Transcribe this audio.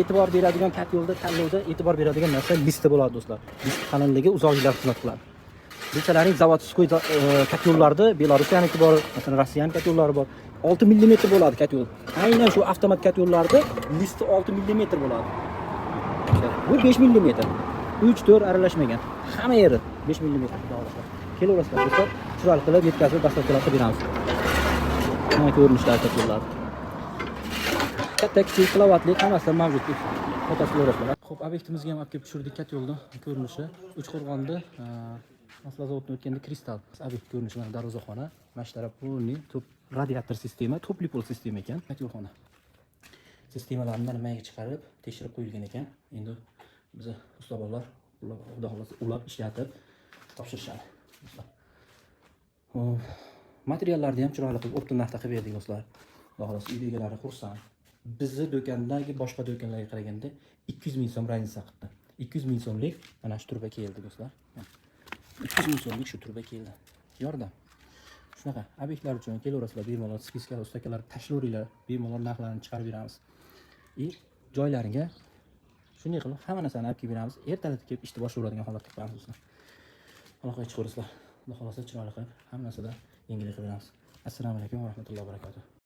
e'tibor beradigan kat yo'lda tanlovda e'tibor beradigan narsa listi bo'ladi do'stlar. List qalinligi uzoq yillar xizmat qiladi. Bunchalaring zavodskoy kat yo'llarda Belarusyaniki bor, masalan Rossiyaning kat yo'llari bor. 6 mm bo'ladi kat yo'l. Aynan shu avtomat kat yo'llarda listi 6 mm bo'ladi. Bu 5 mm. 3-4 aralashmagan. Hamma yeri 5 mm xudolar. Kelaverasizlar do'stlar. Chiroyli qilib yetkazib dastavkalarga beramiz. Mana ko'rinishlar kat yo'llar. Katta kichik kilovatlik hammasi mavjud. Fotosuratlar. Xo'p, obyektimizga ham olib kelib tushirdik kat yo'lda. Ko'rinishi Uchqo'rg'onda Maslazotni o'tganda kristal obyekt ko'rinishi mana darvozaxona, mana shu taraf polni top radiator sistema, topli pol sistema ekan. Kat yo'lxona. Sistemalarni mana mayga chiqarib, tekshirib qo'yilgan ekan. Endi biz ustoz-bolalar xudo xolasa ulab ishlatib topshirishadi. Materiallarni ham chiroyli qilib optin narxda qilib berdik do'stlar. Xudo xolasa uy egalari xursand. Bizni do'kondagi boshqa do'konlarga qaraganda 200 ming so'm raznica qildi. 200 ming so'mlik mana shu turba keldi do'stlar. 200 ming so'mlik shu turba keldi. Yordam. Shunaqa obyektlar uchun kelaverasizlar, bemalol spiskalar, ustakalar tashlayveringlar, bemalol narxlarni chiqarib beramiz. Joylaringga shunday qilib hamma narsani olib kelib beramiz. Ertalab kelib ishni boshlayveradigan holatga qo'yamiz do'stlar. Aloqaga chiqaverasizlar. Xudo xolasa chiroyli qilib hamma narsada yengillik qilib beramiz. Assalomu alaykum va rahmatullohi va barakatuh.